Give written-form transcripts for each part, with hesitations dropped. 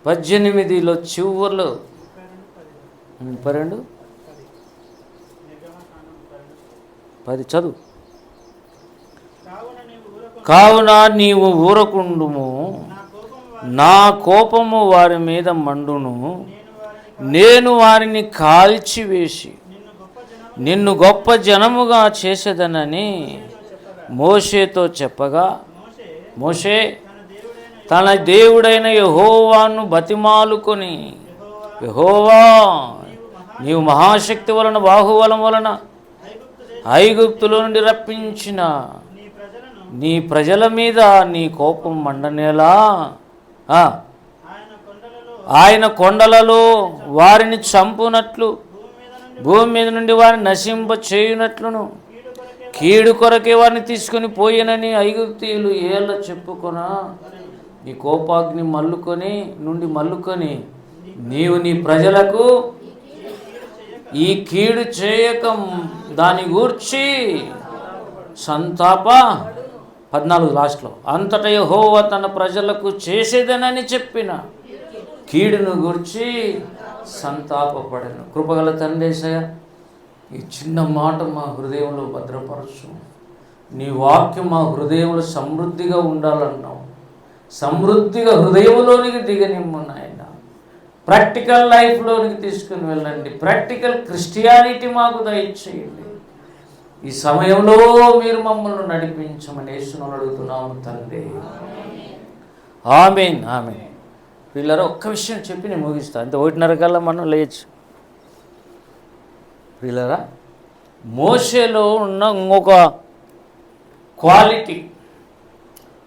18లో చివర్లో 32 10 చదువు. కావున నీవు ఊరకుండుము, నా కోపము వారి మీద మండును, నేను వారిని కాల్చివేసి నిన్ను గొప్ప జనముగా చేసేదనని మోషేతో చెప్పగా, మోషే తన దేవుడైన యెహోవాను బతిమాలుకొని, యెహోవా, నీవు మహాశక్తి వలన బాహుబలం వలన ఐగుప్తులో నుండి రప్పించిన నీ ప్రజల మీద నీ కోపం మండనేలా, ఆయన కొండలలో వారిని చంపునట్లు, భూమి మీద నుండి వారిని నశింప చేయునట్లును, కీడు కొరకే వారిని తీసుకొని పోయినని ఐగుప్తీయులు ఏళ్ళ చెప్పుకొనా, నీ కోపాగ్ని మల్లుకొని నీవు నీ ప్రజలకు ఈ కీడు చేయక దాని గూర్చి సంతాప 14 లాస్ట్లో అంతటా యెహోవా తన ప్రజలకు చేసేదనని చెప్పిన కీడును గూర్చి సంతాపపడను. కృపగల తండ్రి యేసయ్య, ఈ చిన్న మాట మా హృదయంలో భద్రపరచు. నీ వాక్యం మా హృదయంలో సమృద్ధిగా ఉండాలన్నావు. సమృద్ధిగా హృదయంలోనికి దిగనిమ్ము నాయన. ప్రాక్టికల్ లైఫ్లోనికి తీసుకుని వెళ్ళండి. ప్రాక్టికల్ క్రిస్టియానిటీ మాకు దయచేయండి. ఈ సమయంలో మీరు మమ్మల్ని నడిపించమని యేసుని అడుగుతున్నాము తండ్రి. ఆమేన్, ఆమేన్. పిల్లలు ఒక్క విషయం చెప్పి నేను ముగిస్తాను. అంతే, 1:30 కల్లా మనం లేచు. పిల్లరా, మోషేలో ఉన్న ఇంకొక క్వాలిటీ,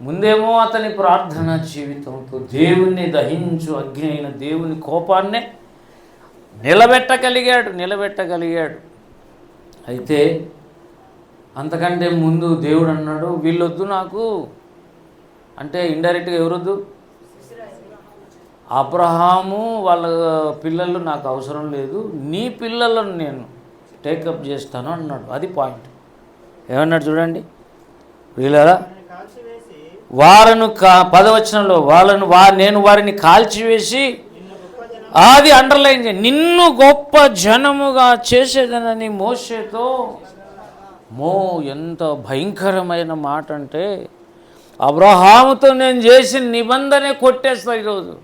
ముందేమో అతని ప్రార్థనా జీవితంతో దేవుణ్ణి దహించు అగ్ని అయిన దేవుని కోపాన్నే నిలబెట్టగలిగాడు. అయితే అంతకంటే ముందు దేవుడు అన్నాడు, వీళ్ళొద్దు నాకు అంటే ఇండైరెక్ట్గా ఎవరొద్దు? అబ్రహాము వాళ్ళ పిల్లలు నాకు అవసరం లేదు, నీ పిల్లలను నేను టేకప్ చేస్తాను అన్నాడు. అది పాయింట్. ఏమన్నాడు చూడండి వీళ్ళరా, వారను 10 వాళ్ళను నేను వారిని కాల్చివేసి, అది అండర్లైన్ చేయండి, నిన్ను గొప్ప జనముగా చేసేదనని మోషేతో. ఎంత భయంకరమైన మాట అంటే, అబ్రహాముతో నేను చేసిన నిబంధనే కొట్టేస్తా ఈరోజు.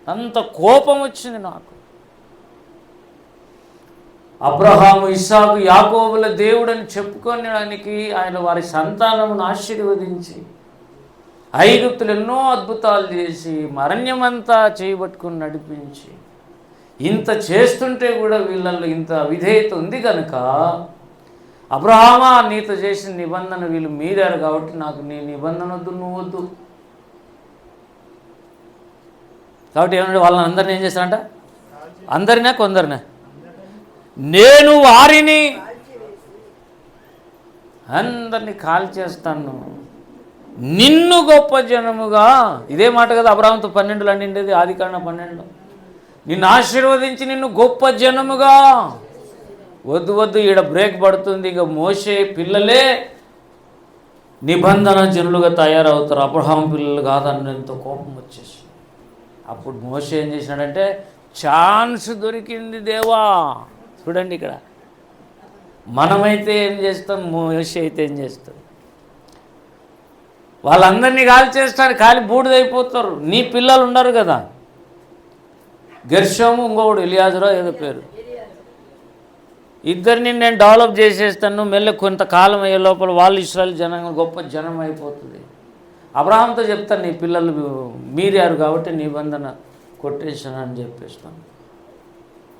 అంత కోపం వచ్చింది నాకు. అబ్రహాము, ఇస్సాకు, యాకోబుల దేవుడని చెప్పుకోవడానికి ఆయన వారి సంతానమును ఆశీర్వదించి ఐగుప్తులు ఎన్నో అద్భుతాలు చేసి అరణ్యమంతా చేయబట్టుకుని నడిపించి ఇంత చేస్తుంటే కూడా వీళ్ళల్లో ఇంత విధేయత ఉంది కనుక, అబ్రహామా, నీతో చేసిన నిబంధన వీళ్ళు మీరారు కాబట్టి నాకు నీ నిబంధన వద్దు, నువ్వు వద్దు. కాబట్టి ఏమన్నా వాళ్ళని అందరినీ ఏం చేస్తారంట? అందరినా కొందరినా? నేను వారిని అందరినీ కాల్చేస్తాను, నిన్ను గొప్ప జనముగా. ఇదే మాట కదా అబ్రహాముతో 12 అండిండేది, ఆదికాండం 12. నిన్ను ఆశీర్వదించి నిన్ను గొప్ప జనముగా. వద్దు, ఈడ బ్రేక్ పడుతుంది. ఇక మోషే పిల్లలే నిబంధన జనులుగా తయారవుతారు, అబ్రహాం పిల్లలు కాదన్నంత కోపం వచ్చేసి. అప్పుడు మోషే ఏం చేసినాడంటే, ఛాన్స్ దొరికింది దేవా. చూడండి ఇక్కడ మనమైతే ఏం చేస్తాం, మోషే అయితే ఏం చేస్తాం? వాళ్ళందరినీ కాల్చేస్తారు, కాలి బూడిదైపోతారు. నీ పిల్లలు ఉన్నారు కదా, గెర్షోము, ఇంకొకడు ఎలియాజరో ఏదో పేరు, ఇద్దరిని నేను డెవలప్ చేసేస్తాను. మెల్ల కొంతకాలం అయ్యే లోపల వాళ్ళు ఇశ్రాయేల్ జనం గొప్ప జనం అయిపోతుంది. అబ్రహాంతో చెప్తాను, నీ పిల్లలు మీరారు కాబట్టి నిబంధన కొట్టేశాను అని చెప్పేస్తాను.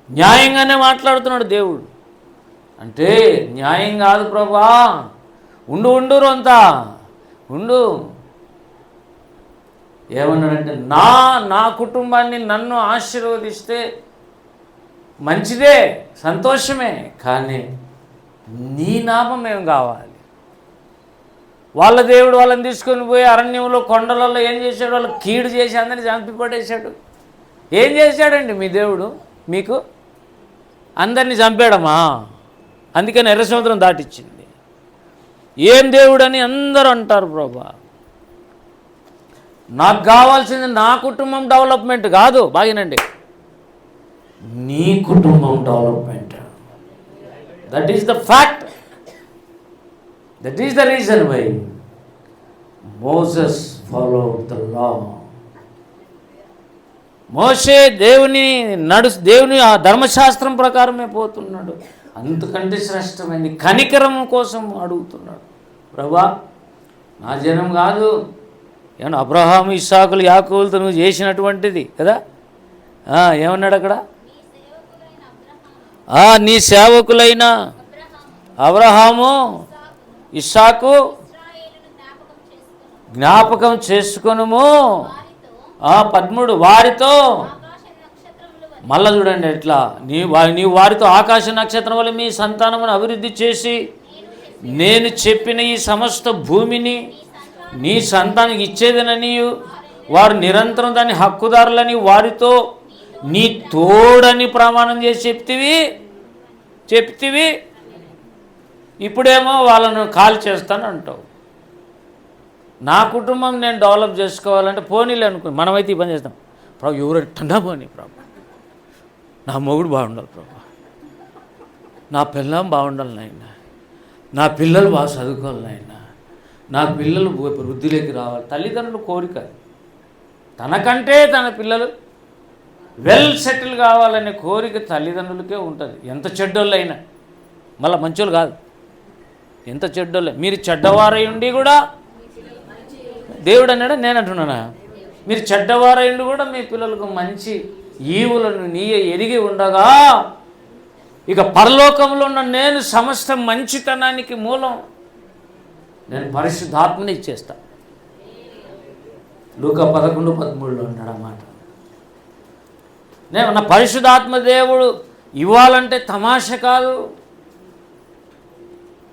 న్యాయంగానే మాట్లాడుతున్నాడు దేవుడు. అంటే న్యాయం కాదు ప్రభా, ఉండు అంతా ఉండు. ఏమన్నాడంటే, నా కుటుంబాన్ని నన్ను ఆశీర్వదిస్తే మంచిదే, సంతోషమే, కానీ నీ నామం ఏం కావాలి? వాళ్ళ దేవుడు వాళ్ళని తీసుకొని పోయి అరణ్యంలో కొండలలో ఏం చేశాడు? వాళ్ళు కీడు చేసి అందరినీ చంపి పడేశాడు. ఏం చేశాడండి మీ దేవుడు? మీకు అందరినీ చంపాడమా? అందుకని ఎర్ర సముద్రం దాటిచ్చింది. ఏం దేవుడని అందరూ అంటారు ప్రభా. నాకు కావాల్సింది నా కుటుంబం డెవలప్మెంట్ కాదు, బాగినండి, నీ కుటుంబం development. That is the fact. That is the reason why Moses followed the law. మోషే దేవుని ఆ ధర్మశాస్త్రం ప్రకారమే పోతున్నాడు. అంతకంటే శ్రేష్టమైంది కనికరం కోసం అడుగుతున్నాడు. ప్రభువా, నా జనం కాదు, ఏమన్నా అబ్రహాము ఇస్సాకులు యాకోబులతో నువ్వు చేసినటువంటిది కదా. ఏమన్నాడు అక్కడ? నీ సేవకులైన అబ్రహాము ఇస్సాకు జ్ఞాపకం చేసుకొనుము. 13 వారితో, మళ్ళా చూడండి ఎట్లా, నీవు వారితో ఆకాశ నక్షత్రం వల్ల మీ సంతానమును అభివృద్ధి చేసి నేను చెప్పిన ఈ సమస్త భూమిని నీ సంతానానికి ఇచ్చేదనని వారు నిరంతరం దాని హక్కుదారులని వారితో నీ తోడని ప్రమాణం చేసి చెప్తివి. ఇప్పుడేమో వాళ్ళను కాల్ చేస్తాను అంటావు. నా కుటుంబం నేను డెవలప్ చేసుకోవాలంటే పోనీలే అనుకో, మనమైతే ఈ పని చేస్తాం. ప్రభు ఎవరంటున్నా పోనీ, ప్రభు నా మొగుడు బాగుండాలి, ప్రభు నా పిల్లం బాగుండాలి నాయన, నా పిల్లలు బాగా చదువుకోవాలి నాయన, నా పిల్లలు వృద్ధిలోకి రావాలి. తల్లిదండ్రుల కోరిక, తనకంటే తన పిల్లలు వెల్ సెటిల్ కావాలనే కోరిక తల్లిదండ్రులకే ఉంటుంది. ఎంత చెడ్డోళ్ళైనా, మళ్ళీ మంచోళ్ళు కాదు, ఎంత చెడ్డోళ్ళే. మీరు చెడ్డవారై ఉండి కూడా, దేవుడు అన్నాడా నేను అంటున్నానా, మీరు చెడ్డవారై ఉండి కూడా మీ పిల్లలకు మంచి ఈవులను నీయే ఎరిగి ఉండగా ఇక పరలోకంలో ఉన్న నేను సమస్త మంచితనానికి మూలం నేను పరిశుద్ధాత్మని ఇచ్చేస్తా. లూకా 11:13 అన్నాడు అన్నమాట. నేను నా పరిశుద్ధాత్మ దేవుడు ఇవ్వాలంటే తమాష కాదు.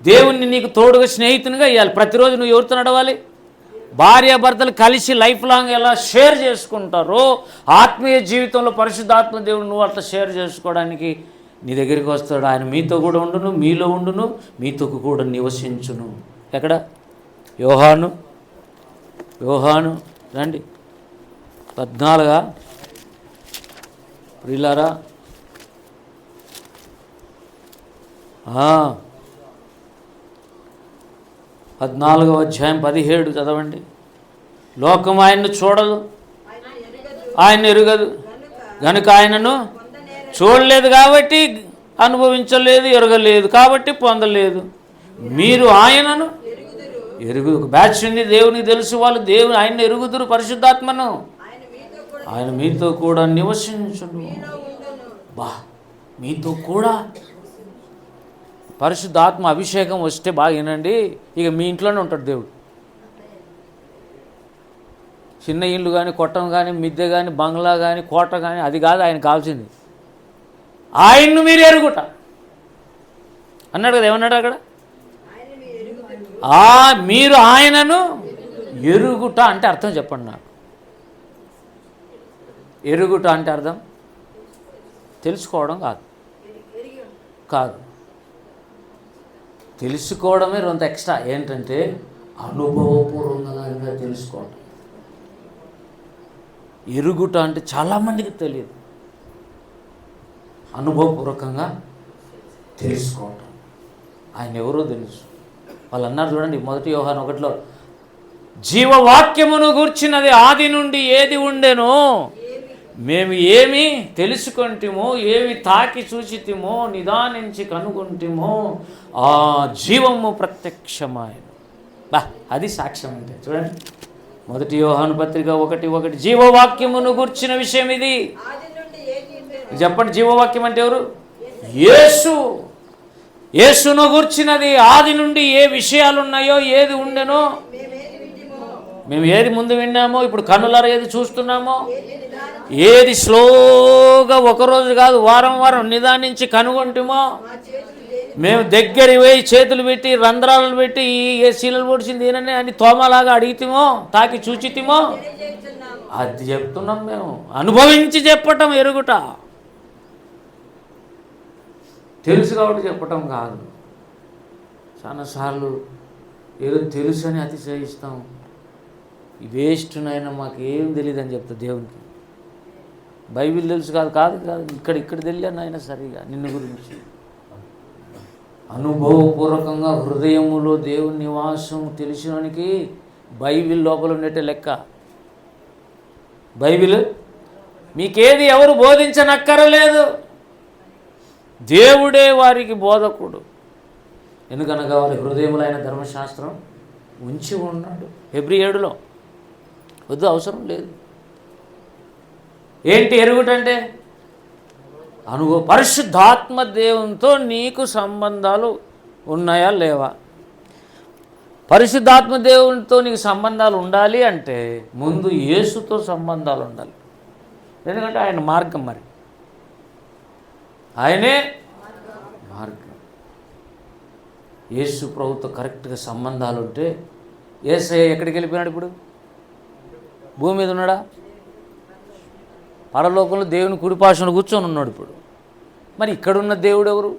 దేవుణ్ణి నీకు తోడుగా స్నేహితునిగా ఇవ్వాలి. ప్రతిరోజు నువ్వు ఎవరితో నడవాలి? భార్యాభర్తలు కలిసి లైఫ్ లాంగ్ ఎలా షేర్ చేసుకుంటారో ఆత్మీయ జీవితంలో పరిశుద్ధాత్మ దేవుడు నువ్వు అట్లా షేర్ చేసుకోవడానికి నీ దగ్గరికి వస్తాడు. ఆయన మీతో కూడా ఉండును, మీలో ఉండును, మీతో కూడా నివసించును. ఎక్కడ? యోహాను రండి 14 ప్రియులారా, 14వ అధ్యాయం 17 చదవండి. లోకం ఆయన్ను చూడదు, ఆయన ఎరుగదు గనుక ఆయనను చూడలేదు కాబట్టి అనుభవించలేదు, ఎరగలేదు కాబట్టి పొందలేదు. మీరు ఆయనను ఎరుగుదు. ఒక బ్యాచ్ ఉంది, దేవునికి తెలుసు, వాళ్ళు దేవుని ఆయన ఎరుగుదురు పరిశుద్ధాత్మను, ఆయన మీతో కూడా నివసించును. మీతో కూడా పరిశుద్ధాత్మ అభిషేకం వస్తే బాగా వినండి, ఇక మీ ఇంట్లోనే ఉంటాడు దేవుడు. చిన్న ఇల్లు కానీ, కొట్టం కానీ, మిద్దె కానీ, బంగ్లా కానీ, కోట కానీ, అది కాదు ఆయన కావాల్సింది. ఆయన్ను మీరు ఎరుగుట అన్నాడు కదా. ఏమన్నాడు అక్కడ? మీరు ఆయనను ఎరుగుట అంటే అర్థం చెప్పండి నాకు. ఎరుగుట అంటే అర్థం తెలుసుకోవడం కాదు. తెలుసుకోవడమే కొంత ఎక్స్ట్రా. ఏంటంటే అనుభవపూర్వకంగా తెలుసుకోవడం. ఎరుగుట అంటే చాలామందికి తెలియదు. అనుభవపూర్వకంగా తెలుసుకోవటం. ఆయన ఎవరో తెలుసు. వాళ్ళు అన్నారు చూడండి, 1 యోహాను 1లో జీవవాక్యమును గూర్చినది ఆది నుండి ఏది ఉండెనో మేము ఏమి తెలుసుకొంటిమో, ఏమి తాకి చూచితిమో, నిదానించి కనుగొంటిమో, ఆ జీవము ప్రత్యక్షమాయను. అది సాక్ష్యం అంటే. చూడండి 1 యోహాను పత్రిక 1:1 జీవవాక్యమును గూర్చిన విషయం ఇది. చెప్పండి, జీవవాక్యం అంటే ఎవరు? యేసును గూర్చినది ఆది నుండి ఏ విషయాలు ఉన్నాయో, ఏది ఉండెనో, మేము ఏది ముందు విన్నామో, ఇప్పుడు కన్నులారా ఏది చూస్తున్నామో, ఏది స్లోగా ఒకరోజు కాదు వారం నిదానించి కనుగొంటామో, మేము దగ్గర పోయి చేతులు పెట్టి రంధ్రాలు పెట్టి ఏ శీలలు పొడిచింది ఏనని అని తోమలాగా అడిగితేమో, తాకి చూచితేమో, అది చెప్తున్నాం మేము. అనుభవించి చెప్పటం ఎరుగుట. తెలుసు కాబట్టి చెప్పటం కాదు. చాలాసార్లు ఏదో తెలుసు అని అతిశయిస్తాం. ఈ వేస్ట్ నాయన మాకు ఏం తెలియదు అని చెప్తా దేవునికి. బైబిల్ తెలుసు కాదు కాదు కాదు ఇక్కడ తెలియను ఆయన సరిగా నిన్ను గురించి. అనుభవపూర్వకంగా హృదయములో దేవుని నివాసం తెలిసినోనికి బైబిల్ లోపల ఉండేటే లెక్క. బైబిల్ మీకేది ఎవరు బోధించనక్కరలేదు, దేవుడే వారికి బోధకుడు. ఎందుకనగా వారి హృదయములో ఆయన ధర్మశాస్త్రం ఉంచి ఉన్నాడు. హెబ్రీ 7లో వద్దు, అవసరం లేదు. ఏంటి ఎరుగుటంటే అనుభవ. పరిశుద్ధాత్మ దేవునితో నీకు సంబంధాలు ఉన్నాయా లేవా? పరిశుద్ధాత్మ దేవునితో నీకు సంబంధాలు ఉండాలి అంటే ముందు యేసుతో సంబంధాలు ఉండాలి. ఎందుకంటే ఆయన మార్గం, మరి ఆయనే మార్గం. యేసు ప్రభుతో కరెక్ట్గా సంబంధాలు ఉంటే యేసయ్య ఎక్కడికి వెళ్ళిపోయినాడు? ఇప్పుడు భూమి మీద ఉన్నాడా? పరలోకంలో దేవుని కుడిపార్శ్వన కూర్చొని ఉన్నాడు. ఇప్పుడు మరి ఇక్కడున్న దేవుడు ఎవరు?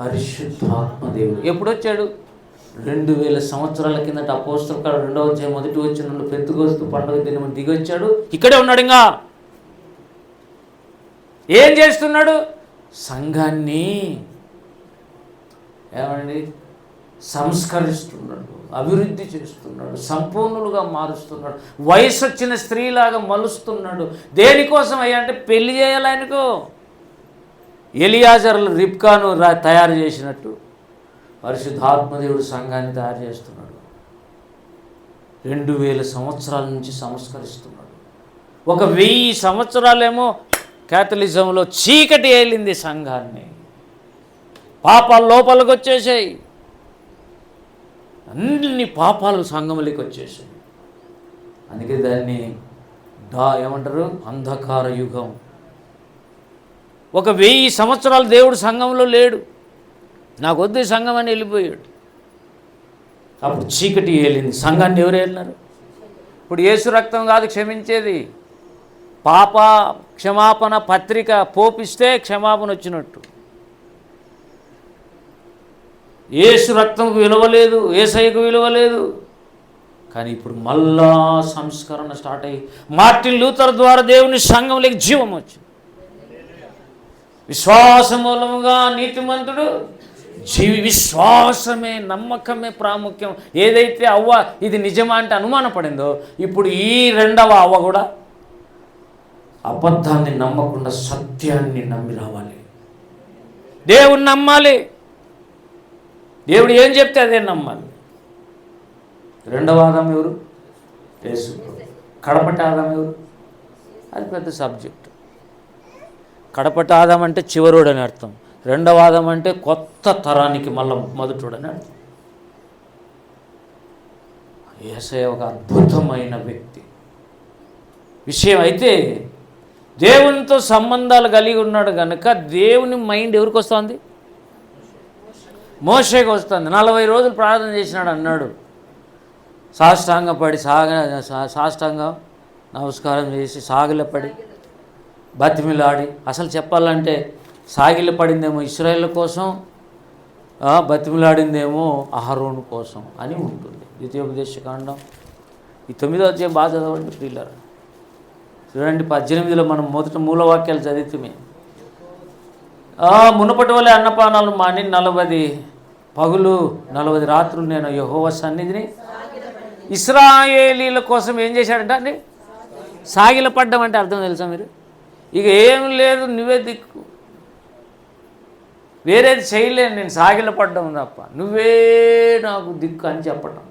పరిశుద్ధాత్మ దేవుడు. ఎప్పుడు వచ్చాడు? 2000 సంవత్సరాల కిందట అపోస్తల కార్యం 2వ అధ్యాయం 1వ వచనంలో పెంతెకొస్తు పండుగ దినం దిగి వచ్చాడు. ఇక్కడే ఉన్నాడు. ఇంకా ఏం చేస్తున్నాడు? సంఘాన్ని ఏమండి సంస్కరిస్తున్నాడు, అభివృద్ధి చేస్తున్నాడు, సంపూర్ణులుగా మారుస్తున్నాడు, వయసు వచ్చిన స్త్రీలాగా మలుస్తున్నాడు. దేనికోసం అయ్యా అంటే పెళ్లి చేయాలి ఆయనకు. ఎలియాజర్లు రిబ్కాను తయారు చేసినట్టు పరిశుద్ధాత్మదేవుడు సంఘాన్ని తయారు చేస్తున్నాడు. 2000 సంవత్సరాల నుంచి సంస్కరిస్తున్నాడు. 1000 సంవత్సరాలేమో క్యాథలిజంలో చీకటి ఏలింది సంఘాన్ని. పాపాలు లోపలికి వచ్చేసాయి, అన్ని పాపాలు సంఘంలోకి వచ్చేసాయి. అందుకే దాన్ని ఏమంటారు? అంధకార యుగం. 1000 సంవత్సరాలు దేవుడు సంఘంలో లేడు. నాకు వద్దు సంఘం అని వెళ్ళిపోయాడు. అప్పుడు చీకటి ఏలింది. సంఘాన్ని ఎవరు ఏలినారు? ఇప్పుడు యేసు రక్తం కాదు క్షమించేది, పాప క్షమాపణ పత్రిక పోపిస్తే క్షమాపణ వచ్చినట్టు. యేసు రక్తంకు విలువ లేదు, యేసయ్యకు విలువ లేదు. కానీ ఇప్పుడు మళ్ళా సంస్కరణ స్టార్ట్ అయ్యి మార్టిన్ లూథర్ ద్వారా దేవుని సంఘంలోకి జీవం వచ్చింది. విశ్వాస మూలముగా నీతిమంతుడు విశ్వాసమే, నమ్మకమే ప్రాముఖ్యం. ఏదైతే అవ్వ ఇది నిజమా అంటే అనుమానపడిందో, ఇప్పుడు ఈ రెండవ అవ్వ కూడా అబద్ధాన్ని నమ్మకుండా సత్యాన్ని నమ్మి రావాలి. దేవుణ్ణి నమ్మాలి. దేవుడు ఏం చెప్తే అదే నమ్మాలి. రెండవ ఆదాం ఎవరు? యేసు. కడపటి ఆదాం ఎవరు? అది పెద్ద సబ్జెక్ట్. కడపటి ఆదాం అంటే చివరోడు అని అర్థం. రెండవ ఆదాం అంటే కొత్త తరానికి మళ్ళీ మొదటోడు అని అర్థం. యేసయ్య ఒక అద్భుతమైన వ్యక్తి. విషయం అయితే దేవునితో సంబంధాలు కలిగి ఉన్నాడు కనుక దేవుని మైండ్ ఎవరికి వస్తుంది? మోషేకి వస్తుంది. 40 రోజులు ప్రార్థన చేసినాడు అన్నాడు. సాష్టాంగపడి సాష్టాంగ నమస్కారం చేసి సాగిలపడి బతిమిలాడి, అసలు చెప్పాలంటే సాగిలపడిందేమో ఇశ్రాయేల్ కోసం, బతిమిలాడిందేమో అహరోను కోసం అని ఉంటుంది. ద్వితీయోపదేశకాండం ఈ 9వ అధ్యాయం బాగా చదవండి ప్రియులారా. చూడండి 18లో మనం మొదట మూలవాక్యాలు చదివితే, మునుపటి వలె అన్నపానాలు మాని 40 పగులు 40 రాత్రులు నేను యెహోవా సన్నిధిని ఇశ్రాయేలీల కోసం ఏం చేశాడంట అండి? సాగిలపడ్డం అంటే అర్థం తెలుసా మీరు? ఇక ఏం లేదు, నువ్వే దిక్కు, వేరేది చేయలేను, నేను సాగిలపడ్డం తప్ప, నువ్వే నాకు దిక్కు అని చెప్పటం.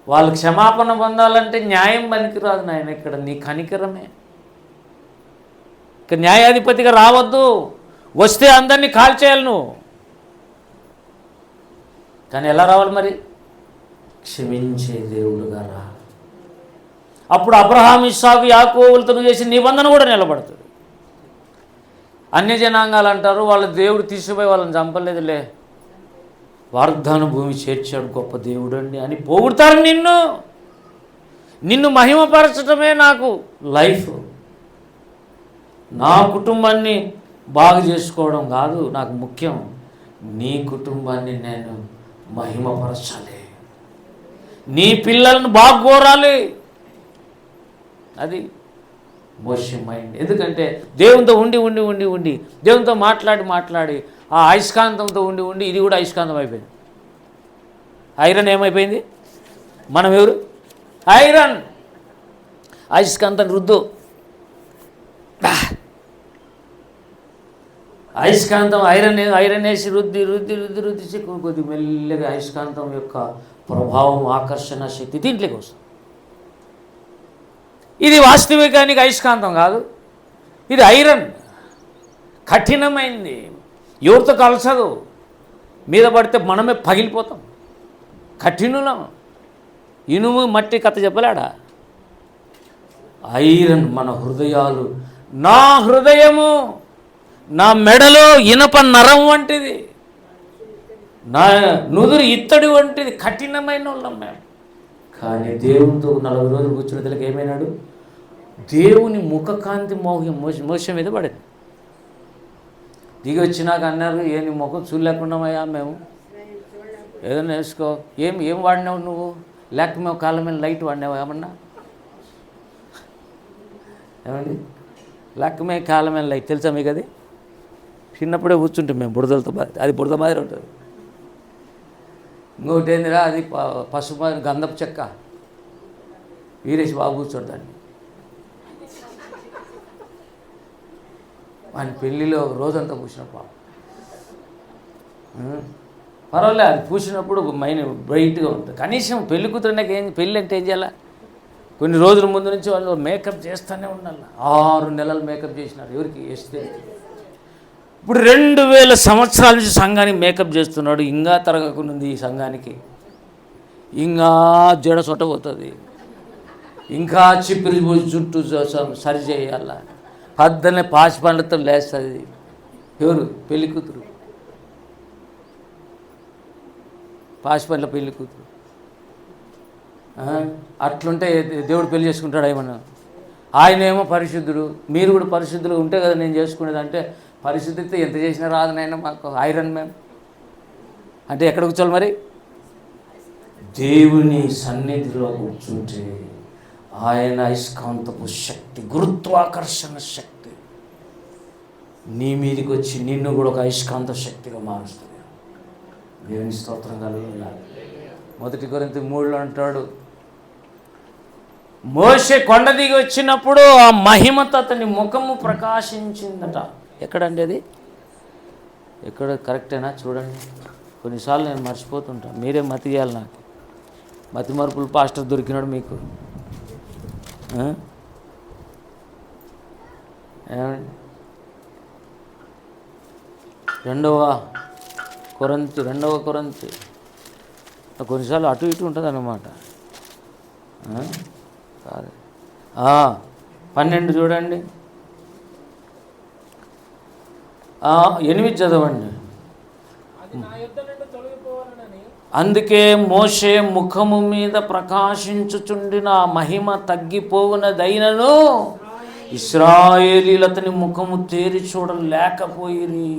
వాళ్ళు క్షమాపణ పొందాలంటే న్యాయం పనికిరాదు నాయన, ఇక్కడ నీ కనికరమే. ఇక న్యాయాధిపతిగా రావద్దు, వస్తే అందరినీ కాల్చేయాలి నువ్వు. కానీ ఎలా రావాలి మరి? క్షమించే దేవుడుగా రా. అప్పుడు అబ్రహాం, ఇస్సాకు, యాకోబులతో చేసిన నిబంధన కూడా నిలబడుతుంది. అన్యజనాంగాలు అంటారు వాళ్ళ దేవుడు తీసుకుపోయి వాళ్ళని చంపలేదులే, వాగ్దాన భూమి చేర్చాడు, గొప్ప దేవుడు అండి అని పొగుడతారు. నిన్ను మహిమపరచటమే నాకు లైఫ్. నా కుటుంబాన్ని బాగు చేసుకోవడం కాదు నాకు ముఖ్యం, నీ కుటుంబాన్ని నేను మహిమపరచాలి. నీ పిల్లలను బాగా కోరాలి. అది మోషే మైండ్. ఎందుకంటే దేవునితో ఉండి దేవునితో మాట్లాడి ఆ అయస్కాంతంతో ఉండి ఇది కూడా అయస్కాంతం అయిపోయింది. ఐరన్ ఏమైపోయింది? మనం ఎవరు? ఐరన్. అయస్కాంతం రుద్దు. అయస్కాంతం ఐరన్ వేసి రుద్ది కొద్ది మెల్లగా అయస్కాంతం యొక్క ప్రభావం, ఆకర్షణ శక్తి దీంట్లోకి వస్తుంది. ఇది వాస్తవికానికి అయస్కాంతం కాదు, ఇది ఐరన్. కఠినమైంది, ఎవరితో కలసదు. మీద పడితే మనమే పగిలిపోతాం, కఠినులం. ఇనుము మట్టి కథ చెప్పలేడా? ఐరన్ మన హృదయాలు. నా హృదయము నా మెడలో ఇనప నరం వంటిది, నా నుదురు ఇత్తడి వంటిది. కఠినమైన వాళ్ళం మేము. కానీ దేవునితో 40 రోజులు కూర్చున్న తెలియక ఏమైనాడు? దేవుని ముఖకాంతి మోసం మీద పడింది. దిగి వచ్చినాక అన్నారు, నీ ముఖం చూడలేకున్నామయ్యా మేము, ఏదైనా వేసుకో. ఏం వాడినావు నువ్వు? లేక మేము కాళ్ళ మీద లైట్ వాడినావు ఏమన్నా? ఏమండి, లేకమే కాళ్ళ మీద లైట్ తెలుసా మీకు? అది చిన్నప్పుడే కూర్చుంటాం మేము బురదలతో, అది బురద మాదిరి ఉంటుంది. ఇంకొకటి ఏందిరా, అది పసుపు గంధపు చెక్క వీరేసి బాగా కూర్చోండి. ఆయన పెళ్ళిలో రోజంతా పూసినప్పుడు పర్వాలే, అది పూసినప్పుడు మైండ్ బ్రైట్గా ఉంటుంది. కనీసం పెళ్లి కూతురునాక పెళ్ళి అంటే ఏం చేయాలి? కొన్ని రోజుల ముందు నుంచి వాళ్ళు మేకప్ చేస్తూనే ఉండాలి. 6 నెలలు మేకప్ చేసినారు. ఎవరికి? వేస్తే ఇప్పుడు 2000 సంవత్సరాల నుంచి సంఘానికి మేకప్ చేస్తున్నాడు. ఇంకా తరగకునుంది ఈ సంఘానికి. ఇంకా జడ సొట్టబోతుంది, ఇంకా చిప్పిరి చుట్టూ సరి చేయాల. పద్దనే పాసి పండ్లతో లేస్తుంది. ఎవరు? పెళ్లి కూతురు. పాసి పండ్ల పెళ్లి కూతురు. అట్లుంటే దేవుడు పెళ్లి చేసుకుంటాడు ఏమన్నా? ఆయన ఏమో పరిశుద్ధుడు. మీరు కూడా పరిశుద్ధులు ఉంటే కదా నేను చేసుకునేది. అంటే పరిశుద్ధితో ఎంత చేసినా రాదు నాయన మాకు, ఐరన్ మ్యాన్ అంటే ఎక్కడ కూర్చోవాలి మరి? దేవుని సన్నిధిలో కూర్చుంటే ఆయన అయస్కాంతపు శక్తి, గురుత్వాకర్షణ శక్తి నీ మీదికి వచ్చి నిన్ను కూడా ఒక అయస్కాంత శక్తిగా మారుస్తుంది. దేవుని స్తోత్రం కలుగుతుంది. 1 కొరింథీ 3లో అంటాడు, మోషే కొండ దిగి వచ్చినప్పుడు ఆ మహిమతో అతని ముఖము ప్రకాశించిందట. ఎక్కడండి అది? ఎక్కడ? కరెక్టేనా? చూడండి. కొన్నిసార్లు నేను మర్చిపోతుంటాను, మీరే మతి చేయాలి. నాకు మతి మార్పులు పాస్టర్ దొరికినాడు మీకు. ఏమండి? 2వ కొరింథీ కొన్నిసార్లు అటు ఇటు ఉంటుంది అన్నమాట. కాదు, 12 చూడండి, 8 చదవండి. అందుకే మోషే ముఖము మీద ప్రకాశించుచుండిన మహిమ తగ్గిపోవునదైనను ఇశ్రాయేలీయులు అతని ముఖము తేరి చూడలేకపోయిరి.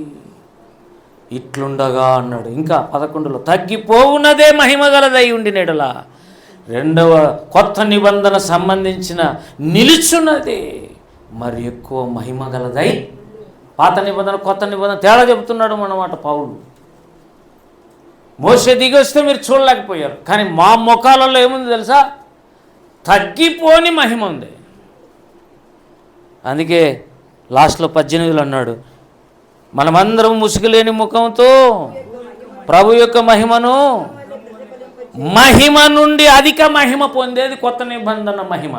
ఇట్లుండగా అన్నాడు. ఇంకా 11లో తగ్గిపోవునదే మహిమ గలదై ఉండినెడలా 2వ కొత్త నిబంధన సంబంధించిన నిలుచున్నది మరి ఎక్కువ మహిమ గలదై. పాత నిబంధన కొత్త నిబంధన తేడా చెబుతున్నాడు అన్నమాట పౌలు. మోషే దిగి వస్తే మీరు చూడలేకపోయారు, కానీ మా ముఖాలలో ఏముంది తెలుసా? తగ్గిపోని మహిమ ఉంది. అందుకే లాస్ట్లో 18లో అన్నాడు, మనమందరం ముసుగులేని ముఖంతో ప్రభు యొక్క మహిమ నుండి అధిక మహిమ పొందేది కొత్త నిబంధన మహిమ.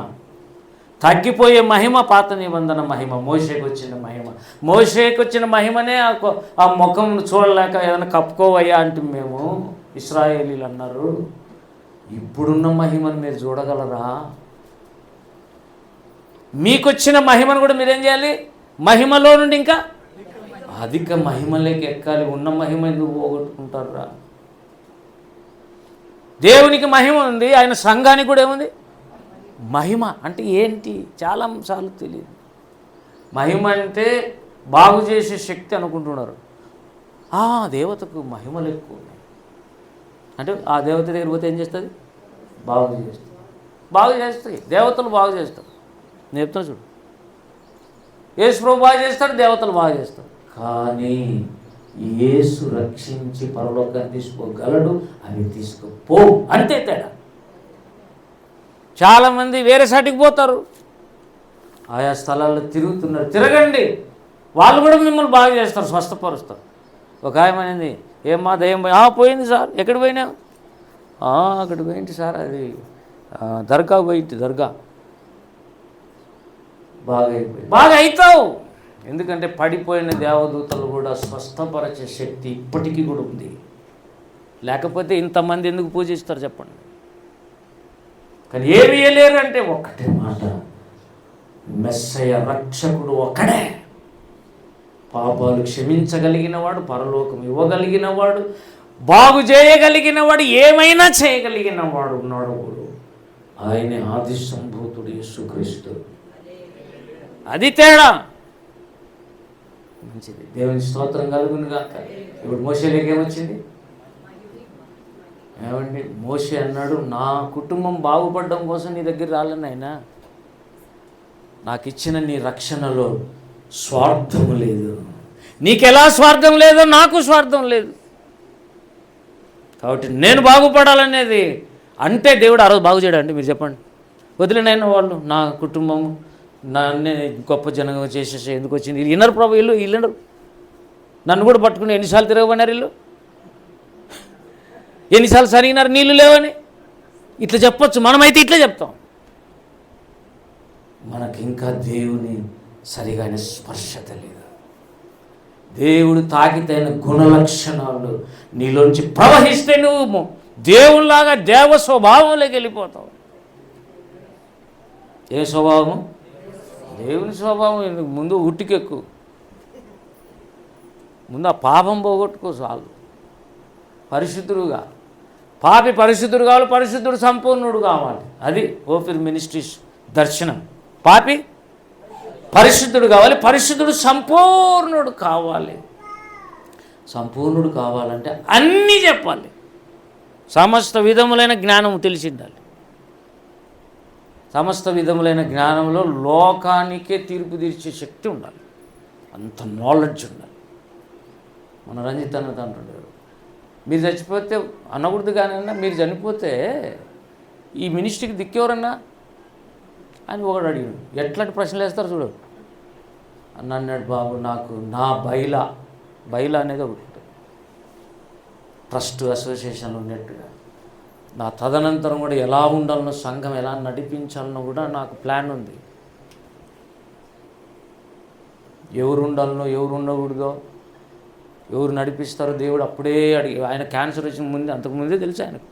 తగ్గిపోయే మహిమ పాత నిబంధన మహిమ. మోషేకి వచ్చిన మహిమనే ఆ ముఖం చూడలేక ఏదైనా కప్పుకోవయ్యా అంటే మేము ఇశ్రాయేలీలు అన్నారు. ఇప్పుడున్న మహిమను మీరు చూడగలరా? మీకొచ్చిన మహిమను కూడా మీరేం చేయాలి? మహిమలో నుండి ఇంకా అధిక మహిమలోకి ఎక్కాలి. ఉన్న మహిమ ఎందుకు పోగొట్టుకుంటారా? దేవునికి మహిమ ఉంది, ఆయన సంఘానికి కూడా ఏముంది? మహిమ అంటే ఏంటి? చాలాసార్లు తెలియదు. మహిమ అంటే బాగు చేసే శక్తి అనుకుంటున్నారు. దేవతకు మహిమలు ఎక్కువ ఉన్నాయి అంటే ఆ దేవత దగ్గర పోతే ఏం చేస్తుంది? బాగు చేస్తాయి దేవతలు బాగు చేస్తారు. నేను చెప్తాను చూడు, యేసు ప్రభు బాగు చేస్తాడు, దేవతలు బాగు చేస్తారు. కానీ యేసు రక్షించి పరలోకాన్ని తీసుకోగలడు, అవి తీసుకుపో, అంతే తేడా. చాలామంది వేరే సాటికి పోతారు, ఆయా స్థలాల్లో తిరుగుతున్నారు. తిరగండి, వాళ్ళు కూడా మిమ్మల్ని బాగు చేస్తారు, స్వస్థపరుస్తారు. ఒక ఆయమైంది, ఏమ్మా దయ్యం పోయింది సార్, ఎక్కడ పోయినా? అక్కడ పోయింది సార్, అది దర్గా పోయింది, దర్గా. బాగా అవుతావు. ఎందుకంటే పడిపోయిన దేవదూతలు కూడా స్వస్థపరిచే శక్తి ఇప్పటికీ కూడా ఉంది. లేకపోతే ఇంతమంది ఎందుకు పూజిస్తారు చెప్పండి? కానీ ఏమి వేయలేరు అంటే ఒక్కటే మాట, మెస్సయ్య రక్షకుడు ఒక్కడే. పాపాలు క్షమించగలిగిన వాడు, పరలోకం ఇవ్వగలిగిన వాడు, బాగు చేయగలిగిన వాడు, ఏమైనా చేయగలిగిన వాడు ఉన్నాడు. ఆయనే ఆది సంభూతుడు యేసుక్రీస్తు. అది తేడా. మంచిది, దేవుని స్తోత్రం కలుగును గాక. ఇప్పుడు మోషేలోకి ఏమొచ్చింది? ఏమండి, మోషే అన్నాడు, నా కుటుంబం బాగుపడడం కోసం నీ దగ్గర రాలేను ఆయన. నాకు ఇచ్చిన నీ రక్షణలో స్వార్థము లేదు. నీకెలా స్వార్థం లేదో నాకు స్వార్థం లేదు. కాబట్టి నేను బాగుపడాలనేది అంటే దేవుడు ఆ రోజు బాగు చేయడండి. మీరు చెప్పండి, వదిలినైన వాళ్ళు నా కుటుంబం నన్ను గొప్ప జనంగా చేసేసి ఎందుకు వచ్చింది? వినరు ప్రభు, వీళ్ళు వినరు. నన్ను కూడా పట్టుకుని ఎన్నిసార్లు తిరగబడినారు వీళ్ళు, ఎన్నిసార్లు సరిగినారు నీళ్ళు లేవని. ఇట్లా చెప్పొచ్చు, మనమైతే ఇట్లా చెప్తాం. మనకి ఇంకా దేవుని సరిగానే స్పర్శత లేదు. దేవుడు తాకితైన గుణలక్షణాలు నీలోంచి ప్రవహిస్తే నువ్వు దేవునిలాగా దేవ స్వభావంలోకి వెళ్ళిపోతావు. ఏ స్వభావము? దేవుని స్వభావం. ముందు ఉట్టికెక్కు, ముందు ఆ పాపం పోగొట్టుకో చాలు. పరిశుద్ధుడుగా, పాపి పరిశుద్ధుడు కావాలి, పరిశుద్ధుడు సంపూర్ణుడు కావాలి. అది ఓఫిర్ మినిస్ట్రీస్ దర్శనం. పాపి పరిశుద్ధుడు కావాలి, పరిశుద్ధుడు సంపూర్ణుడు కావాలి. సంపూర్ణుడు కావాలంటే అన్నీ చెప్పాలి, సమస్త విధములైన జ్ఞానం తెలిసి ఉండాలి. సమస్త విధములైన జ్ఞానంలో లోకానికే తీర్పు తీర్చే శక్తి ఉండాలి, అంత నాలెడ్జ్ ఉండాలి. మన రంజిత్ అన్నది అంటుంటారు, మీరు చచ్చిపోతే అనకూడదు కానీ మీరు చనిపోతే ఈ మినిస్ట్రీకి దిక్కెవరన్నా అని ఒకడు అడిగాడు. ఎట్లాంటి ప్రశ్నలు వేస్తారు చూడు అన్న అన్నాడు. బాబు, నాకు నా బైలా అనేది ఒకటి ఉంటుంది, ట్రస్ట్ అసోసియేషన్లో ఉన్నట్టుగా. నా తదనంతరం కూడా ఎలా ఉండాలనో, సంఘం ఎలా నడిపించాలనో కూడా నాకు ప్లాన్ ఉంది. ఎవరు ఉండాలనో, ఎవరు ఉండకూడదో, ఎవరు నడిపిస్తారో దేవుడు అప్పుడే అడిగి. ఆయన క్యాన్సర్ వచ్చిన ముందే, అంతకుముందే తెలుసు ఆయనకు.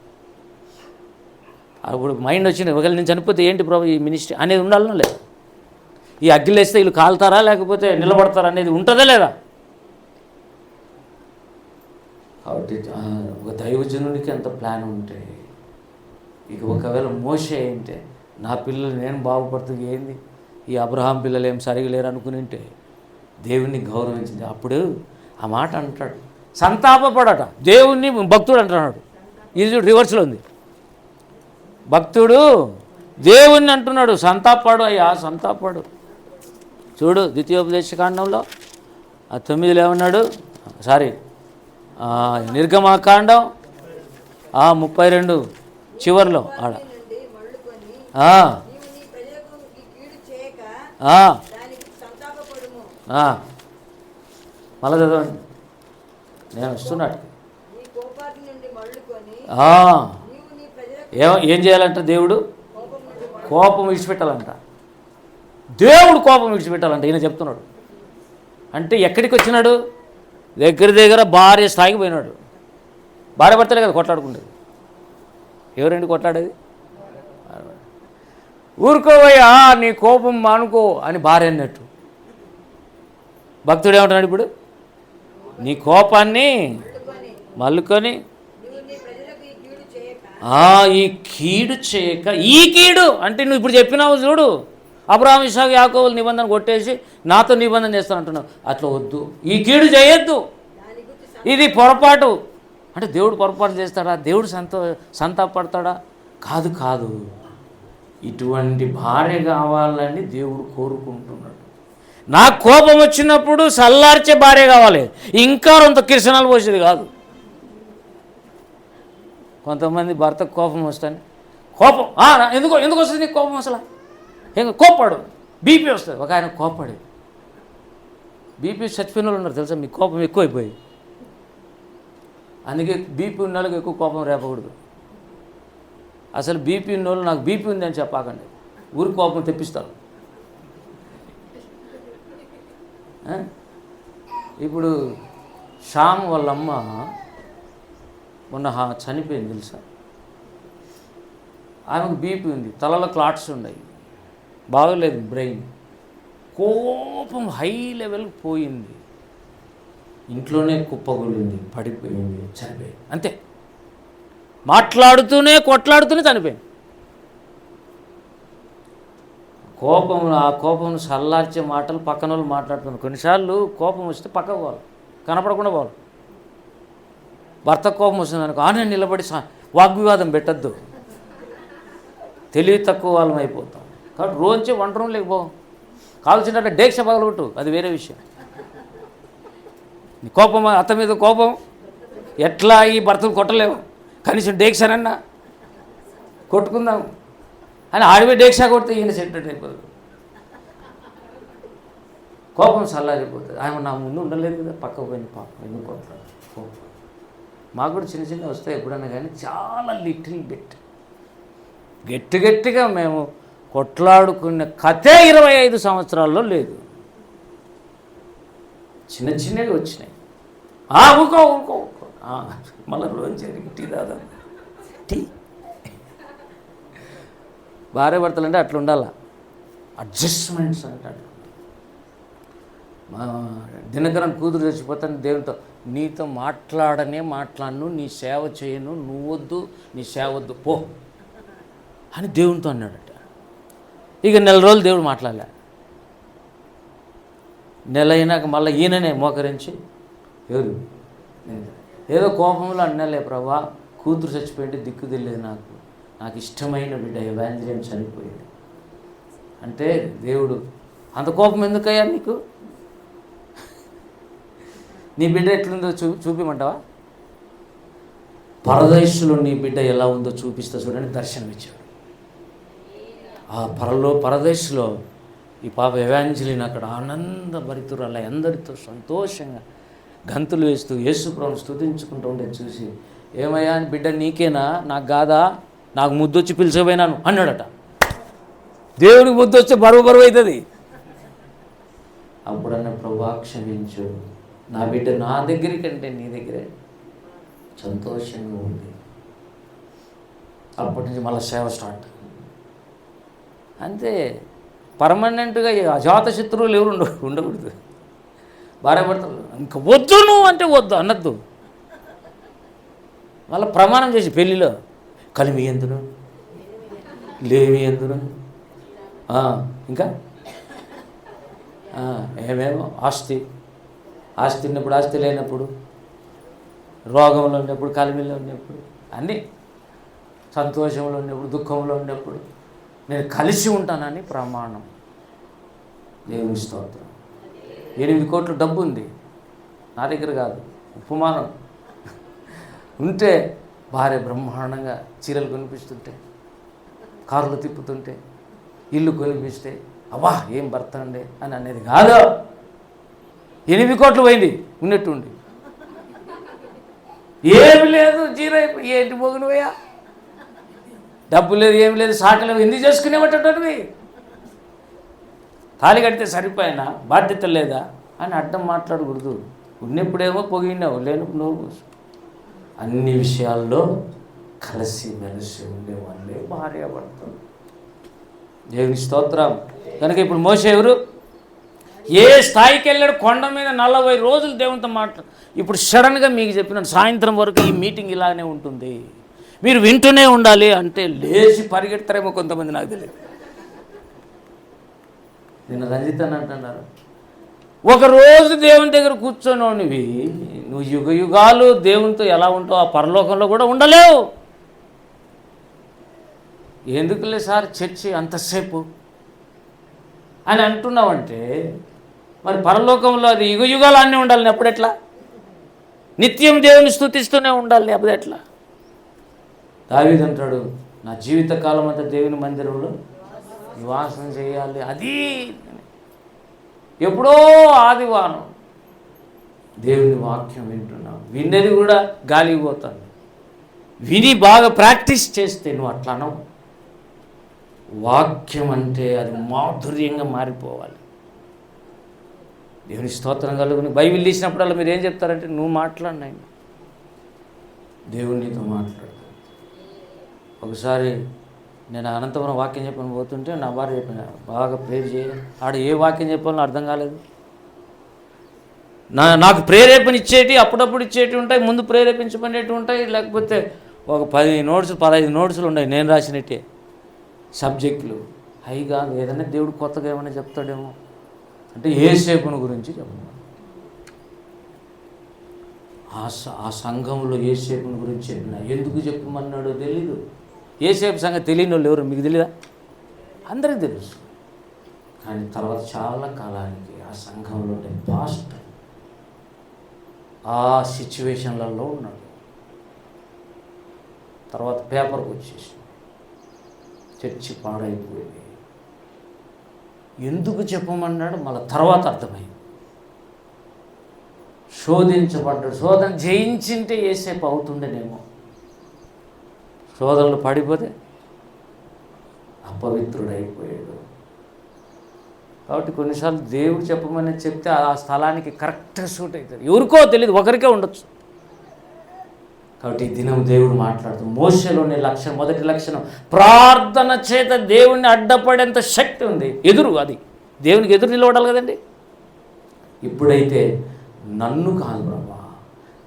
అప్పుడు మైండ్ వచ్చింది, ఒకవేళ నేను చనిపోతే ఏంటి ప్రభు ఈ మినిస్ట్రీ అనేది ఉండాలనో లేదు, ఈ అగ్గిలేస్తే వీళ్ళు కాలుతారా లేకపోతే నిలబడతారా అనేది ఉంటుందా లేదా. కాబట్టి ఒక దైవజనునికి ఎంత ప్లాన్ ఉంటే, ఇక ఒకవేళ మోషే ఏంటే నా పిల్లలు నేను బాగుపడుతుంది ఏంది, ఈ అబ్రహాం పిల్లలు ఏం సరిగా లేరు అనుకుని ఉంటే దేవుణ్ణి గౌరవించింది. అప్పుడు ఆ మాట అంటాడు, సంతాపపడట దేవుణ్ణి భక్తుడు అంటున్నాడు. ఇది రివర్స్లో ఉంది. భక్తుడు దేవుణ్ణి అంటున్నాడు, సంతాపడు అయ్యా సంతాపడు. చూడు ద్వితీయోపదేశకాండంలో 9లో ఏమన్నాడు, నిర్గమాకాండం 32 చివరిలో ఆడ మళ్ళా చదవండి, నేను వస్తున్నాడు. ఏం చేయాలంట? దేవుడు కోపం విడిచిపెట్టాలంట. దేవుడు కోపం విడిచిపెట్టాలంట ఈయన చెప్తున్నాడు. అంటే ఎక్కడికి వచ్చినాడు? దగ్గర భార్య స్థాయికి పోయినాడు. భార్య భర్తలే కదా కొట్లాడుకుంటుంది. ఎవరండి కొట్లాడేది? ఊరుకోవయ్యా నీ కోపం మానుకో అని భార్య అన్నట్టు. భక్తుడు ఏమంటున్నాడు ఇప్పుడు? నీ కోపాన్ని మల్లుకొని ఈ కీడు చేయక. ఈ కీడు అంటే నువ్వు ఇప్పుడు చెప్పినావు చూడు, అబ్రహాము ఇస్సాకు యాకోబుల నిబంధన కొట్టేసి నాతో నిబంధన చేస్తానంటున్నావు. అట్లా వద్దు, ఈ కీడు చేయొద్దు, ఇది పొరపాటు. అంటే దేవుడు పొరపాటు చేస్తాడా? దేవుడు సంతాపడతాడా? కాదు, ఇటువంటి భార్య కావాలని దేవుడు కోరుకుంటున్నాడు. నాకు కోపం వచ్చినప్పుడు చల్లార్చే భార్య కావాలి, ఇంకా కొంత కిరసనాలు పోసేది కాదు. కొంతమంది భర్తకు కోపం వస్తాను, కోపం ఎందుకు వస్తుంది నీకు కోపం? అసలు కోపాడు, బీపీ వస్తుంది. ఒక ఆయన కోపాడు, బీపీ చచ్చిపోయిన వాళ్ళు ఉన్నారు తెలుసా, మీకు కోపం ఎక్కువైపోయి. అందుకే బీపీ ఉన్న వాళ్ళకి ఎక్కువ కోపం రేపకూడదు. అసలు బీపీ ఉన్న వాళ్ళు నాకు బీపీ ఉంది అని చెప్పకండి, ఊరికి కోపం తెప్పిస్తారు. ఇప్పుడు శ్యామ్ వాళ్ళమ్మ మొన్న చనిపోయింది తెలుసా. ఆమెకు బీపీ ఉంది, తలలో క్లాట్స్ ఉన్నాయి, బాగలేదు బ్రెయిన్. కోపం హై లెవెల్కి పోయింది, ఇంట్లోనే కుప్పగొలింది, పడిపోయింది, చనిపోయింది. అంతే, మాట్లాడుతూనే కొట్లాడుతూనే చనిపోయింది. ఆ కోపం చల్లార్చే మాటలు పక్కన వాళ్ళు మాట్లాడుతున్నారు. కొన్నిసార్లు కోపం వస్తే పక్కకు పోవాలి, కనపడకుండా పోవాలి. భర్త కోపం వస్తుంది అనుకో, నేను నిలబడి వాగ్వివాదం పెట్టద్దు, తెలివి తక్కువ వాళ్ళం అయిపోతాం. కాబట్టి రోజు వంట రూమ్ లేకపో, కావాల్సిందంటే డేక్ష పగలగొట్టు, అది వేరే విషయం. కోపం, అత్త మీద కోపం, ఎట్లా ఈ భర్తలు కొట్టలేవు, కనీసం డేక్షనన్నా కొట్టుకుందాం అని ఆడిపోయి డేక్షా కొడితే ఈయన సెంటర్ అయిపోతుంది, కోపం చల్లారిపోతుంది. ఆయన నా ముందు ఉండలేదు కదా, పక్కకు పోయిన పాపం ఎందుకు కొట్లాడు. మాకు కూడా చిన్న చిన్న వస్తాయి ఎప్పుడన్నా, కానీ చాలా లిటిల్ బిట్ గట్టిగా మేము కొట్లాడుకున్న కథే 25 సంవత్సరాల్లో లేదు. చిన్నవి వచ్చినాయి. ఊకో మళ్ళీ రోజు జరిగి టీ దాదా టీ. భార్య భర్తలు అంటే అట్లా ఉండాల, అడ్జస్ట్మెంట్స్ అంటాడు. దినకరన్ కూతురు చచ్చిపోతాను, దేవునితో నీతో మాట్లాడను, నీ సేవ చేయను, నువ్వొద్దు, నీ సేవ వద్దు పో అని దేవునితో అన్నాడట. ఇక నెల రోజులు దేవుడు మాట్లాడలే. నెల అయినాక మళ్ళీ ఈయననే మోకరించి, ఎవరు ఏదో కోపంలో అన్నలే, ప్రభా కూతురు చచ్చిపోయింది, దిక్కు తెలియదు, నాకు ఇష్టమైన బిడ్డ ఎవాంజలియం చనిపోయింది అంటే, దేవుడు అంత కోపం ఎందుకయ్యా నీకు? నీ బిడ్డ ఎట్లుందో చూపిమంటావా? పరదేశంలో నీ బిడ్డ ఎలా ఉందో చూపిస్తా చూడండి, దర్శనం ఇచ్చాడు. ఆ పరదేశంలో ఈ పాప ఎవాంజలిన్ అక్కడ ఆనందభరితురాలు అందరితో సంతోషంగా గంతులు వేస్తూ యేసుప్రభువును స్తుతించుకుంటూ ఉండేది చూసి, ఏమయ్యా బిడ్డ నీకేనా, నాకు కాదా, నాకు ముద్దొచ్చి పిలిచబోయినాను అన్నాడట. దేవుడికి ముద్దొస్తే బరువు అవుతుంది. అప్పుడన్న ప్రభువా క్షమించు, నా బిడ్డ నా దగ్గరికంటే నీ దగ్గరే సంతోషంగా ఉంది. అప్పటి నుంచి మళ్ళీ సేవ స్టార్ట్. అంతే, పర్మనెంట్గా అజాత శత్రువులు ఎవరు ఉండకూడదు. భార్య భర్తలు ఇంకా వద్దు నువ్వు అంటే వద్దు అనద్దు. మళ్ళీ ప్రమాణం చేసి పెళ్ళిలో కలిమి ఎందును, లేమి ఎందును, ఇంకా ఏమేమో ఆస్తి ఉన్నప్పుడు, ఆస్తి లేనప్పుడు, రోగంలో ఉన్నప్పుడు, కలిమిలో ఉన్నప్పుడు, అన్నీ సంతోషంలో ఉన్నప్పుడు, దుఃఖంలో ఉన్నప్పుడు నేను కలిసి ఉంటానని ప్రమాణం. దేవుని స్తోత్రం. 8 కోట్ల డబ్బు ఉంది నా దగ్గర కాదు, ఉపమానం ఉంటే భార్య బ్రహ్మాండంగా చీరలు కొనిపిస్తుంటే, కార్లు తిప్పుతుంటే, ఇల్లు కొనిపిస్తే అబ్బా ఏం భర్త అండి అని అనేది కాదు. 8 కోట్లు పోయింది ఉన్నట్టుండి, ఏమి లేదు, జీరో అయిపోయి ఏంటి పోగునువయ్యా, డబ్బు లేదు, ఏమి లేదు, సాకలేవు, ఎందుకు చేసుకునేవటవి, తాళి కడితే సరిపోయినా బాధ్యత లేదా అని అడ్డం మాట్లాడకూడదు. ఉన్నప్పుడేమో పొగినావు, లేనప్పుడు నువ్వు. అన్ని విషయాల్లో కలిసి మెలిసి ఉండేవాళ్ళే భార్యాభర్తలు. దేవుని స్తోత్రం. కనుక ఇప్పుడు మోషే ఎవరు, ఏ స్థాయికి వెళ్ళాడు? కొండ మీద 40 రోజులు దేవునితో మాట్లాడు. ఇప్పుడు సడన్గా మీకు చెప్పినాను, సాయంత్రం వరకు ఈ మీటింగ్ ఇలానే ఉంటుంది, మీరు వింటూనే ఉండాలి అంటే లేచి పరిగెడతారేమో కొంతమంది, నాకు తెలియదు. నిన్న రంజిత్ అని అంటున్నారు, ఒకరోజు దేవుని దగ్గర కూర్చొని నువ్వు యుగాలు దేవునితో ఎలా ఉంటావు ఆ పరలోకంలో కూడా ఉండలేవు. ఎందుకులే సార్ చర్చి అంతసేపు అని అంటున్నావంటే మరి పరలోకంలో అది యుగయుగాలు అన్నీ ఉండాలి, అప్పుడు ఎట్లా? నిత్యం దేవుని స్తుతిస్తూనే ఉండాలి, అప్పుడు ఎట్లా? దావీదు అంటాడు, నా జీవితకాలం అంతా దేవుని మందిరంలో నివాసం చేయాలి. అది ఎప్పుడో ఆదివారం దేవుని వాక్యం వింటున్నావు, విన్నది కూడా గాలికి పోతాను. విని బాగా ప్రాక్టీస్ చేస్తే నువ్వు అట్లా అనవు. వాక్యం అంటే అది మాధుర్యంగా మారిపోవాలి. దేవుని స్తోత్రం కలుగుని. బైబిల్ తీసినప్పుడల్లా మీరు ఏం చెప్తారంటే, నువ్వు మాట్లాడినాయన, దేవునితో మాట్లాడు. ఒకసారి నేను అనంతపురం వాక్యం చెప్పని పోతుంటే నా భార్య చెప్పిన, బాగా ప్రేర్ చేయాలి. ఆడ ఏ వాక్యం చెప్పాలో అర్థం కాలేదు. నాకు ప్రేరేపణ ఇచ్చేటి అప్పుడప్పుడు ఇచ్చేటి ఉంటాయి, ముందు ప్రేరేపించబడేవి ఉంటాయి, లేకపోతే ఒక 10 నోట్స్ 15 నోట్సులు ఉన్నాయి నేను రాసినట్టే సబ్జెక్టులు. అవి కాదు, ఏదైనా దేవుడు కొత్తగా ఏమైనా చెప్తాడేమో అంటే యేసేపుని గురించి చెప్పమన్నాడు. ఆ సంఘంలో యేసేపుని గురించి చెప్పిన, ఎందుకు చెప్పమన్నాడో తెలీదు. యేసేపు సంగతి తెలియని వాళ్ళు ఎవరు మీకు తెలీదా? అందరికీ తెలుసు. కానీ తర్వాత చాలా కాలానికి ఆ సంఘంలో పాస్టర్ ఆ సిచ్యువేషన్లలో ఉన్నాడు. తర్వాత పేపర్కి వచ్చేసి చర్చి పాడైపోయింది. ఎందుకు చెప్పమన్నాడు మళ్ళీ తర్వాత అర్థమైంది. శోధించబడ్డాడు. శోధన జయించింటే యేసేపు అవుతుండేనేమో. శోధనలు పడిపోతే అపవిత్రుడైపోయాడు. కాబట్టి కొన్నిసార్లు దేవుడు చెప్పమని చెప్తే ఆ స్థలానికి కరెక్ట్గా సూట్ అవుతుంది. ఎవరికో తెలియదు, ఒకరికే ఉండొచ్చు. కాబట్టి ఈ దినం దేవుడు మాట్లాడుతూ మోషేలోని లక్షణం, మొదటి లక్షణం ప్రార్థన చేత దేవుణ్ణి అడ్డపడేంత శక్తి ఉంది. అది దేవునికి ఎదురు నిలబడాలి కదండి. ఇప్పుడైతే నన్ను కాదు బ్రహ్మా,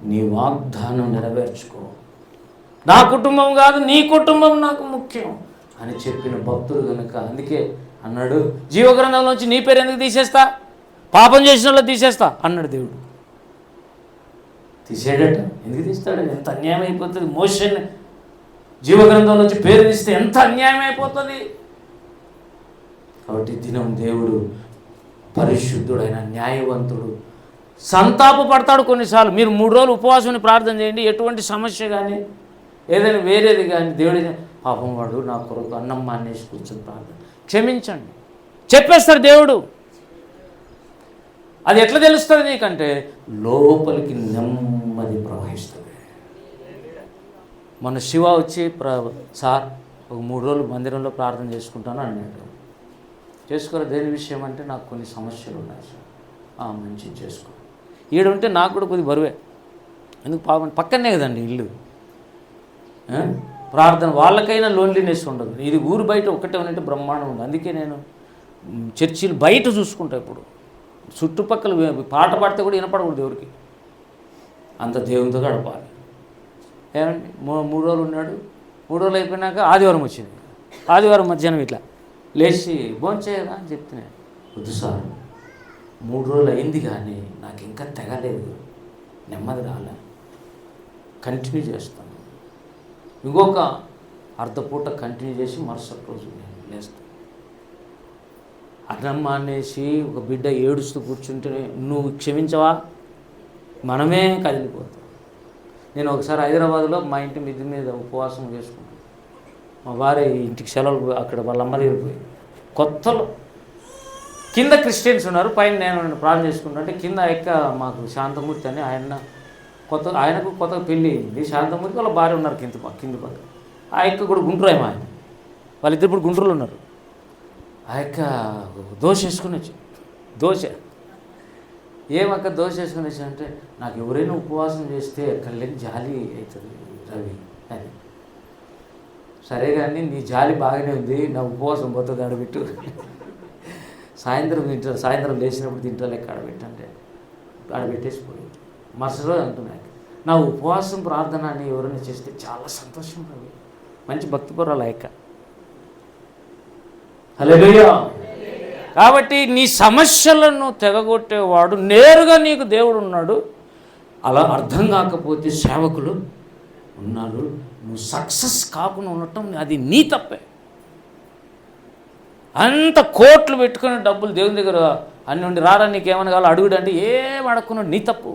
నీ వాగ్దానం నెరవేర్చుకో, నా కుటుంబం కాదు నీ కుటుంబం నాకు ముఖ్యం అని చెప్పిన భక్తుడు కనుక అందుకే అన్నాడు, జీవగ్రంథంలోంచి నీ పేరు ఎందుకు తీసేస్తా, పాపం చేసిన వాళ్ళు తీసేస్తా అన్నాడు దేవుడు. తీసేయడట. ఎందుకు తీస్తాడు? ఎంత అన్యాయం అయిపోతుంది. మోషేని జీవగ్రంథంలోంచి పేరు తీస్తే ఎంత అన్యాయం అయిపోతుంది. కాబట్టి దినం దేవుడు పరిశుద్ధుడైన న్యాయవంతుడు. సంతాపపడతాడు కొన్నిసార్లు. మీరు 3 రోజులు ఉపవాసం ప్రార్థన చేయండి, ఎటువంటి సమస్య కానీ ఏదైనా వేరేది కానీ దేవుడి పాపం వాడు నా కొరకు అన్నం మానేసి కూర్చొని ప్రార్థన క్షమించండి చెప్పేస్తారు దేవుడు. అది ఎట్లా తెలుస్తుంది నీకంటే లోపలికి నెమ్మది ప్రవహిస్తుంది. మన శివ వచ్చి సార్ ఒక 3 రోజులు మందిరంలో ప్రార్థన చేసుకుంటాను అన్నాడు. చేసుకోరా, దేని విషయం అంటే నాకు కొన్ని సమస్యలు ఉన్నాయి సార్. మంచి చేసుకో. ఈడుంటే నాకు కూడా కొద్ది బరువే, ఎందుకు పాపం పక్కనే కదండి ఇల్లు. ప్రార్థన వాళ్ళకైనా లోన్లీనెస్ ఉండదు. ఇది ఊరు బయట ఒక్కటే ఉన్నట్టు బ్రహ్మాండం ఉంది. అందుకే నేను చర్చిలు బయట చూసుకుంటా. ఇప్పుడు చుట్టుపక్కల పాట పాడితే కూడా వినపడకూడదు ఎవరికి, అంత దేవునితో గడపాలి. ఏమండి 3 రోజులు ఉన్నాడు. 3 రోజులు అయిపోయినాక ఆదివారం వచ్చింది. ఆదివారం మధ్యాహ్నం ఇట్లా లేచి భోంచేయదా అని చెప్తున్నాను. వద్దు సార్, 3 రోజులు అయింది కానీ నాకు ఇంకా తెగలేదు, నెమ్మది రాలే, కంటిన్యూ చేస్తాను. ఇంకొక అర్ధపూట కంటిన్యూ చేసి మరుసటి రోజు నేను లేస్తాను. అన్నం మానేసి ఒక బిడ్డ ఏడుస్తూ కూర్చుంటే నువ్వు క్షమించవా? మనమే కదిలిపోతాం. నేను ఒకసారి హైదరాబాద్లో మా ఇంటి మిద్ది మీద ఉపవాసం చేసుకుంటాను. మా భార్య ఇంటికి సెలవులు అక్కడ వాళ్ళ అమ్మ దగ్గర పోయి, కొత్తలో కింద క్రిస్టియన్స్ ఉన్నారు, పైన నేను ప్రార్థన చేసుకుంటా. అంటే కింద ఎక్క మాకు శాంతమూర్తి అని ఆయనకు కొత్తగా పెళ్ళి అయింది. శాంతమూర్తి వాళ్ళ భార్య ఉన్నారు కింది పక్క. ఆ ఎక్క కూడా గుంటూరు ఆయన, వాళ్ళిద్దరు ఇప్పుడు గుంటూరులో ఉన్నారు. ఆ యొక్క దోశ వేసుకుని వచ్చి ఏమక్క దోశ వేసుకుని వచ్చి అంటే, నాకు ఎవరైనా ఉపవాసం చేస్తే కళ్ళకి జాలి అవుతుంది రవి అని. సరే కానీ నీ జాలి బాగానే ఉంది, నా ఉపవాసం పోతుంది ఆడబెట్టు, సాయంత్రం లేచినప్పుడు తింటా లెక్క ఆడబెట్టంటే ఆడబెట్టేసిపోయింది. మరుసటి రోజు అంటున్నాయి, నా ఉపవాసం ప్రార్థన అని ఎవరైనా చేస్తే చాలా సంతోషం రవి. మంచి భక్తిపరాలు అయ్యక్క. హల్లెలూయా. కాబట్టి నీ సమస్యలను తెగగొట్టేవాడు నేరుగా నీకు దేవుడు ఉన్నాడు. అలా అర్థం కాకపోతే సేవకులు ఉన్నారు. నువ్వు సక్సెస్ కాకుండా ఉండటం అది నీ తప్పే. అంత కోట్లు పెట్టుకుని డబ్బులు దేవుని దగ్గర అన్ని ఉండి రారా నీకేమని కావాలో అడుగుడు అంటే ఏం అడగకున్నాడు, నీ తప్పు.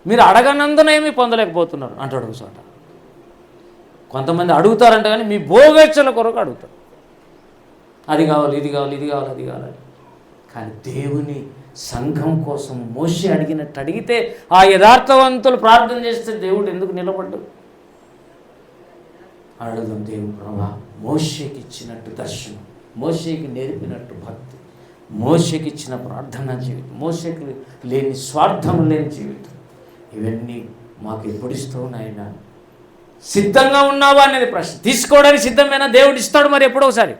మీరు అడగనందునేమీ పొందలేకపోతున్నారు అంటాడు ఒక చోట. కొంతమంది అడుగుతారంట కానీ మీ భోగేచ్ఛల కొరకు అడుగుతారు. అది కావాలి, ఇది కావాలి, ఇది కావాలి, అది కావాలి. కానీ దేవుని సంఘం కోసం మోషే అడిగినట్టు అడిగితే, ఆ యథార్థవంతులు ప్రార్థన చేస్తే దేవుడు ఎందుకు నిలబడ్డు? అడుగుదాం దేవుడు, ప్రభా మోషేకి ఇచ్చినట్టు దర్శనం, మోషేకి నేర్పినట్టు భక్తి, మోషేకి ఇచ్చిన ప్రార్థనా జీవితం, మోషేకి లేని స్వార్థం లేని జీవితం, ఇవన్నీ మాకు ఎప్పుడు ఇస్తావు నాయన? సిద్ధంగా ఉన్నావా అనేది ప్రశ్న. తీసుకోవడానికి సిద్ధమేనా? దేవుడు ఇస్తాడు మరి ఎప్పుడో ఒకసారి,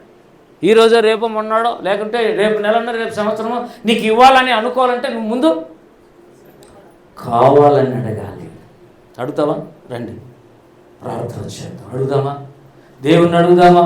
ఈరోజో రేపో మొన్నాడో, లేకుంటే రేపు నెలన్నర, రేపు సంవత్సరమో నీకు ఇవ్వాలని అనుకోవాలంటే నువ్వు ముందు కావాలని అడగాలి. అడుగుతావా? రండి ప్రార్థన చేద్దాం. అడుగుదామా? దేవుణ్ణి అడుగుదామా?